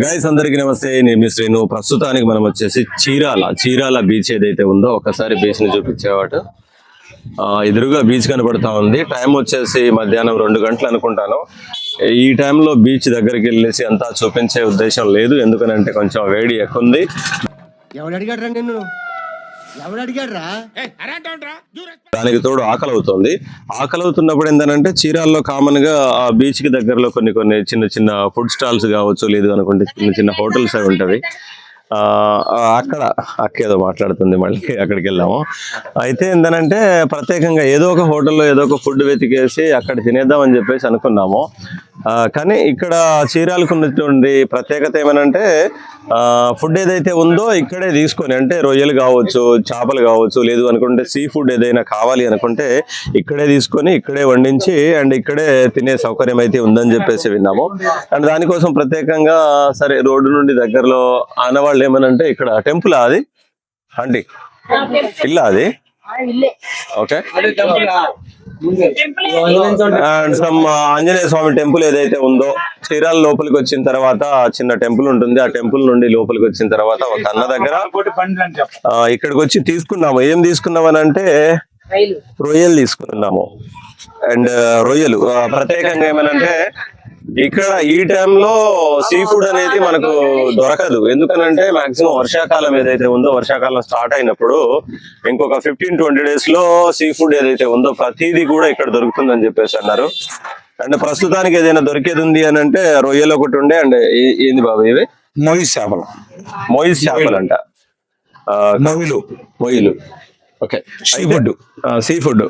Guys అందరికి నమస్తే, నేను శ్రీను. ప్రస్తుతానికి మనం వచ్చేసి చీరాల బీచ్ ఏదైతే ఉందో ఒకసారి బీచ్ ని చూపించేవాడు. ఎదురుగా బీచ్ కనబడతా ఉంది. టైం వచ్చేసి మధ్యాహ్నం 2 గంటలు అనుకుంటాను. ఈ టైంలో బీచ్ దగ్గరికి వెళ్ళేసి అంతా చూపించే ఉద్దేశం లేదు, ఎందుకనంటే కొంచెం వేడి ఎక్కువ ఉంది. దానికి తోడు ఆకలి అవుతున్నప్పుడు ఏంటంటే చీరాల్లో కామన్ గా ఆ బీచ్ కి దగ్గరలో కొన్ని చిన్న ఫుడ్ స్టాల్స్ కావచ్చు, లేదు అనుకుంటే చిన్న హోటల్స్ అవి ఉంటవి. అక్కేదో మాట్లాడుతుంది, మళ్ళీ అక్కడికి వెళ్ళాము. అయితే ఏంటంటే ప్రత్యేకంగా ఏదో ఒక హోటల్లో ఏదో ఒక ఫుడ్ వెతికేసి అక్కడ తినేద్దాం అని చెప్పేసి అనుకున్నాము. కానీ ఇక్కడ చీరాలకు ఉన్నటువంటి ప్రత్యేకత ఏమనంటే ఫుడ్ ఏదైతే ఉందో ఇక్కడే తీసుకొని, అంటే రొయ్యలు కావచ్చు, చేపలు కావచ్చు, లేదు అనుకుంటే సీ ఫుడ్ ఏదైనా కావాలి అనుకుంటే ఇక్కడే తీసుకొని ఇక్కడే వండించి అండ్ ఇక్కడే తినే సౌకర్యం అయితే ఉందని చెప్పేసి విన్నాము. అండ్ దానికోసం ప్రత్యేకంగా సరే రోడ్డు నుండి దగ్గరలో ఆనవాళ్ళు ఏమనంటే ఇక్కడ టెంపుల్ అది ఆంటీ ఇల్లా అది okay. And some Anjaneya Swamy temple ఏదైతే ఉందో చీరాల లోపలికి వచ్చిన తర్వాత చిన్న టెంపుల్ ఉంటుంది. ఆ టెంపుల్ నుండి లోపలికి వచ్చిన తర్వాత ఒక అన్న దగ్గర ఇక్కడికి వచ్చి తీసుకున్నాము. ఏం తీసుకున్నాం అని అంటే రొయ్యలు తీసుకున్నాము. అండ్ రొయ్యలు ప్రత్యేకంగా ఏమనంటే ఇక్కడ ఈ టైంలో సీ ఫుడ్ అనేది మనకు దొరకదు, ఎందుకనంటే మాక్సిమం వర్షాకాలం ఏదైతే ఉందో వర్షాకాలం స్టార్ట్ అయినప్పుడు ఇంకొక 15-20 డేస్ లో సీ ఫుడ్ ఏదైతే ఉందో ప్రతిదీ కూడా ఇక్కడ దొరుకుతుందని చెప్పేసి అన్నారు. అండ్ ప్రస్తుతానికి ఏదైనా దొరికేది ఉంది అని అంటే రొయ్యలు ఒకటి ఉండే. అండ్ ఏంది బాబు ఇవి? మొయిస్ చేపలు అంట, మొయ్యలు. ఓకే, సీ ఫుడ్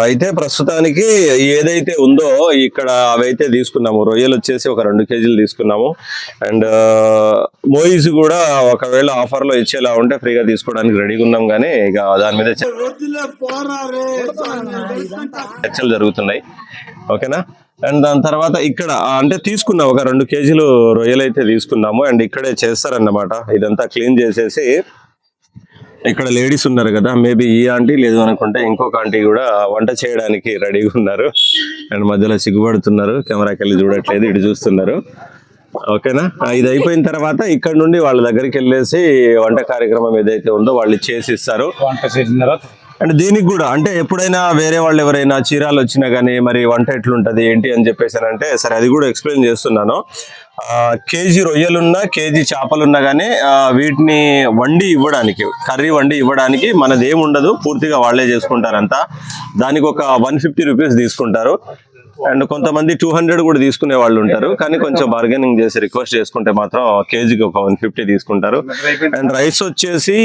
అయితే ప్రస్తుతానికి ఏదైతే ఉందో ఇక్కడ అవైతే తీసుకున్నాము. రొయ్యలు వచ్చేసి ఒక 2 కేజీలు తీసుకున్నాము. అండ్ మోయిస్ కూడా ఒకవేళ ఆఫర్ లో ఇచ్చేలా ఉంటే ఫ్రీగా తీసుకోవడానికి రెడీగా ఉన్నాం, కానీ ఇక దాని మీద చర్చలు జరుగుతున్నాయి. ఓకేనా. అండ్ దాని తర్వాత ఇక్కడ అంటే తీసుకున్నాం ఒక 2 కేజీలు రొయ్యలు అయితే తీసుకున్నాము. అండ్ ఇక్కడే చేస్తారన్నమాట, ఇదంతా క్లీన్ చేసేసి. ఇక్కడ లేడీస్ ఉన్నారు కదా, మేబీ ఈ ఆంటీ లేదు అనుకుంటే ఇంకొక ఆంటీ కూడా వంట చేయడానికి రెడీగా ఉన్నారు. అండ్ మధ్యలో సిగ్గుపడుతున్నారు, కెమెరాకి వెళ్ళి చూడట్లేదు, ఇటు చూస్తున్నారు. ఓకేనా. ఇది అయిపోయిన తర్వాత ఇక్కడ నుండి వాళ్ళ దగ్గరికి వెళ్ళేసి వంట కార్యక్రమం ఏదైతే ఉందో వాళ్ళు చేసి ఇస్తారు. వంట చేసిన తర్వాత అండ్ దీనికి కూడా అంటే ఎప్పుడైనా వేరే వాళ్ళు ఎవరైనా చీరాలు వచ్చినా కానీ మరి వంట ఎట్లుంటది ఏంటి అని చెప్పేసానంటే సరే అది కూడా ఎక్స్ప్లెయిన్ చేస్తున్నాను. కేజీ రొయ్యలున్నా కేజీ చేపలున్నా కానీ వీటిని వండి ఇవ్వడానికి, కర్రీ వండి ఇవ్వడానికి మనదేం ఉండదు, పూర్తిగా వాళ్ళే చేసుకుంటారంతా. దానికి ఒక 150 రూపీస్ తీసుకుంటారు. అండ్ కొంతమంది 200 కూడా తీసుకునే వాళ్ళు ఉంటారు, కానీ కొంచెం బార్గెనింగ్ చేసి రిక్వెస్ట్ చేసుకుంటే మాత్రం కేజీకి ఒక 150 తీసుకుంటారు. అండ్ రైస్ వచ్చేసి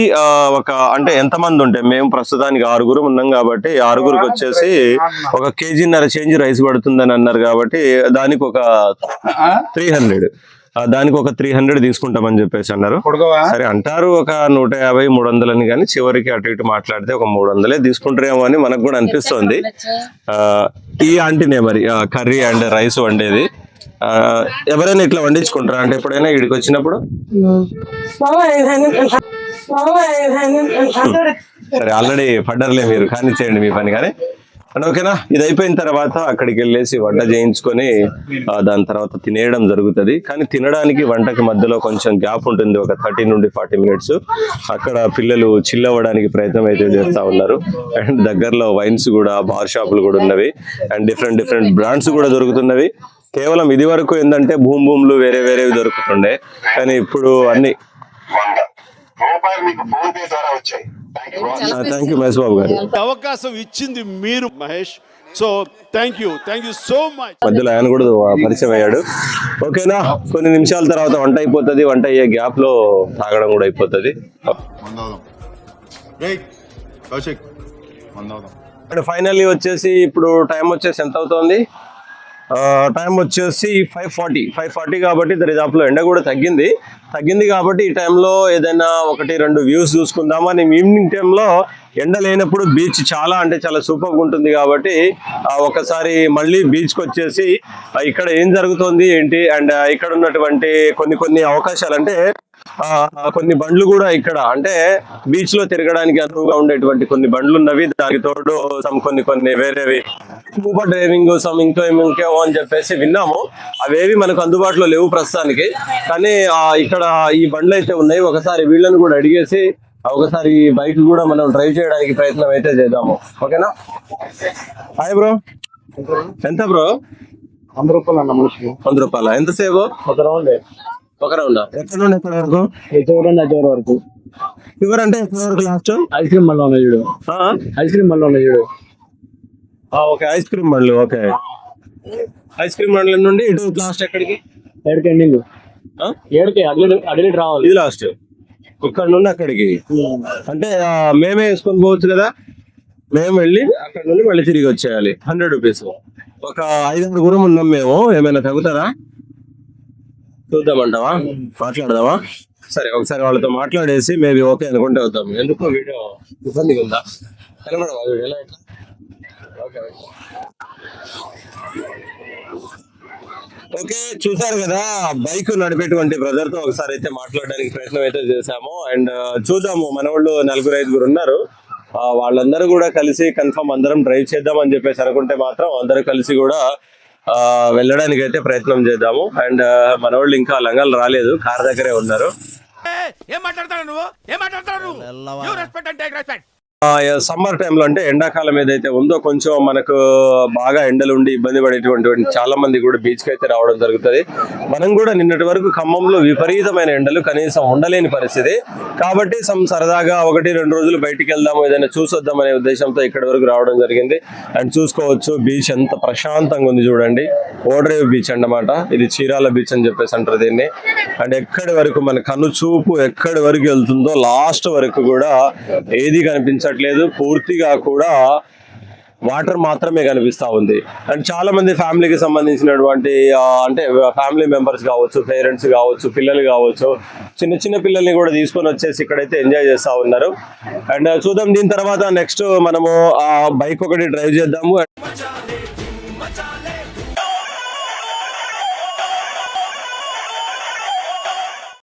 ఒక అంటే ఎంతమంది ఉంటే మేము ప్రస్తుతానికి 6 ఉన్నాం కాబట్టి 6 వచ్చేసి 1 కేజీన్నర చేంజ్ రైస్ పడుతుందని అన్నారు కాబట్టి దానికి ఒక 300, దానికి ఒక 300 తీసుకుంటామని చెప్పేసి అన్నారు. సరే అంటారు ఒక 150-300 అని, కానీ చివరికి అటు ఇటు మాట్లాడితే ఒక 300 తీసుకుంటారేమో అని మనకు కూడా అనిపిస్తుంది. ఈ ఆంటీనే మరి కర్రీ అండ్ రైస్ వండేది. ఎవరైనా ఇట్లా వండించుకుంటారా అంటే ఎప్పుడైనా ఇడికి వచ్చినప్పుడు? సరే ఆల్రెడీ పడ్డర్లే మీరు, కానీ చేయండి మీ పని. కానీ ఓకేనా. ఇది అయిపోయిన తర్వాత అక్కడికి వెళ్ళేసి వంట చేయించుకొని దాని తర్వాత తినేయడం జరుగుతుంది. కానీ తినడానికి వంటకి మధ్యలో కొంచెం గ్యాప్ ఉంటుంది, ఒక 30 నుండి 40 మినిట్స్. అక్కడ పిల్లలు చిల్ అవ్వడానికి ప్రయత్నం అయితే చేస్తూ ఉన్నారు. అండ్ దగ్గరలో వైన్స్ కూడా, బార్ షాపులు కూడా ఉన్నవి. అండ్ డిఫరెంట్ బ్రాండ్స్ కూడా దొరుకుతున్నవి. కేవలం ఇది వరకు ఏంటంటే భూములు వేరేవి దొరుకుతుండే, కానీ ఇప్పుడు అన్ని. థ్యాంక్ యూ మహేష్ బాబు గారు, అవకాశం ఇచ్చింది మీరు Mahesh. So thank you so much. మధ్యలో ఆయన కూడా పరిచయం అయ్యాడు. ఓకేనా. కొన్ని నిమిషాల తర్వాత వంట అయిపోతుంది. వంట అయ్యే గ్యాప్ లో తాగడం కూడా అయిపోతుంది. అండ్ ఫైనల్లీ వచ్చేసి ఇప్పుడు టైం వచ్చేసి ఎంత అవుతుంది? టైం వచ్చేసి 5:40 కాబట్టి దరిదాపులో ఎండ కూడా తగ్గింది కాబట్టి ఈ టైంలో ఏదైనా 1-2 వ్యూస్ చూసుకుందామని. ఈవినింగ్ టైంలో ఎండ లేనప్పుడు బీచ్ చాలా సూపర్గా ఉంటుంది కాబట్టి ఒకసారి మళ్ళీ బీచ్కి వచ్చేసి ఇక్కడ ఏం జరుగుతుంది ఏంటి అండ్ ఇక్కడ ఉన్నటువంటి కొన్ని అవకాశాలు, అంటే కొన్ని బండ్లు కూడా ఇక్కడ అంటే బీచ్ లో తిరగడానికి అనువుగా ఉండేటువంటి కొన్ని బండ్లు ఉన్నవి. దానికి తోడు కొన్ని వేరేవి స్కూబా డ్రైవింగ్ కోసం ఇంకేమో అని చెప్పేసి విన్నాము. అవేవి మనకు అందుబాటులో లేవు ప్రస్తుతానికి. కానీ ఇక్కడ ఈ బండ్లు అయితే ఉన్నాయి. ఒకసారి వీళ్ళని కూడా అడిగేసి ఒకసారి ఈ బైక్ కూడా మనం డ్రైవ్ చేయడానికి ప్రయత్నం అయితే చేద్దాము. ఓకేనా? హాయ్ బ్రో, ఎంత బ్రో? 100 రూపాయలు అన్న మనిషికి. 100 రూపాయల? ఎంతసేపు? ఒక రౌండ్. ఒక రౌండ్ ఎక్కడ నుండి ఎక్కడ వరకు? చూడండి అది వరకు. ఫీవర్ అంటే ఎక్కడ వరకు లాస్ట్? ఐస్ క్రీమ్ మళ్ళీ ఉన్నాయి చూడు. ఐస్ క్రీమ్ మళ్ళీ ఉన్నాయి చూడు. ఓకే, ఐస్ క్రీమ్ బండ్లు. ఓకే, ఐస్ క్రీమ్ బండ్ల నుండి ఇటు లాస్ట్ ఎక్కడికి? ఏడుకి ఎండింగ్. ఏడుకి అడిగి రావాలి. ఇది లాస్ట్, ఇక్కడ నుండి అక్కడికి. అంటే మేమే వేసుకొని పోవచ్చు కదా, మేము వెళ్ళి అక్కడ నుండి మళ్ళీ తిరిగి వచ్చేయాలి. 100 రూపీస్. ఒక 5-6 గురం ఉన్నాం మేము. ఏమైనా తగ్గుతారా? చూద్దామంటావా? మాట్లాడదామా? సరే, ఒకసారి వాళ్ళతో మాట్లాడేసి మేబీ ఓకే అనుకుంటే వద్దాం. ఎందుకు వీడియో ఇబ్బందిగా ఉందా? కనబడవా వీడియో ఎలా? ఇట్లా ఓకే. ఓకే, చూసారు కదా, బైక్ నడిపేటువంటి బ్రదర్ తో ఒకసారి అయితే మాట్లాడడానికి ప్రయత్నం అయితే చేశాము. అండ్ చూద్దాము, మన వాళ్ళు 4-5 ఉన్నారు. వాళ్ళందరూ కూడా కలిసి కన్ఫర్మ్ అందరం డ్రైవ్ చేద్దాం అని చెప్పేసి అనుకుంటే మాత్రం అందరూ కలిసి కూడా వెళ్ళడానికి అయితే ప్రయత్నం చేద్దాము. అండ్ మన వాళ్ళు ఇంకా లంగాలు రాలేదు, కార్ దగ్గరే ఉన్నారు. ఏం మాట్లాడతాడు నువ్వు? ఏం మాట్లాడతాడు నువ్వు? You respect and take respect. Summer టైంలో అంటే ఎండాకాలం ఏదైతే ఉందో కొంచెం మనకు బాగా ఎండలు ఉండి ఇబ్బంది పడేటువంటి చాలా మంది కూడా బీచ్ కి అయితే రావడం జరుగుతుంది. మనం కూడా నిన్నటి వరకు ఖమ్మంలో విపరీతమైన ఎండలు, కనీసం ఉండలేని పరిస్థితి. కాబట్టి సరదాగా 1-2 రోజులు బయటికి వెళ్దాము, ఏదైనా చూసొద్దాం అనే ఉద్దేశంతో ఇక్కడి వరకు రావడం జరిగింది. అండ్ చూసుకోవచ్చు బీచ్ ఎంత ప్రశాంతంగా ఉంది చూడండి. ఓడరేవు బీచ్ అన్నమాట ఇది. చీరాల బీచ్ అని చెప్పేసి అంటారు దీన్ని. అండ్ ఎక్కడి వరకు మన కన్ను చూపు ఎక్కడి వరకు వెళ్తుందో లాస్ట్ వరకు కూడా ఏది కనిపించట్లేదు. పూర్తిగా కూడా వాటర్ మాత్రమే కనిపిస్తా ఉంది. అండ్ చాలా మంది ఫ్యామిలీకి సంబంధించినటువంటి అంటే ఫ్యామిలీ మెంబర్స్ కావచ్చు, పేరెంట్స్ కావచ్చు, పిల్లలు కావచ్చు, చిన్న పిల్లల్ని కూడా తీసుకొని వచ్చేసి ఇక్కడైతే ఎంజాయ్ చేస్తా ఉన్నారు. అండ్ చూద్దాం, దీని తర్వాత నెక్స్ట్ మనము బైక్ ఒకటి డ్రైవ్ చేద్దాము.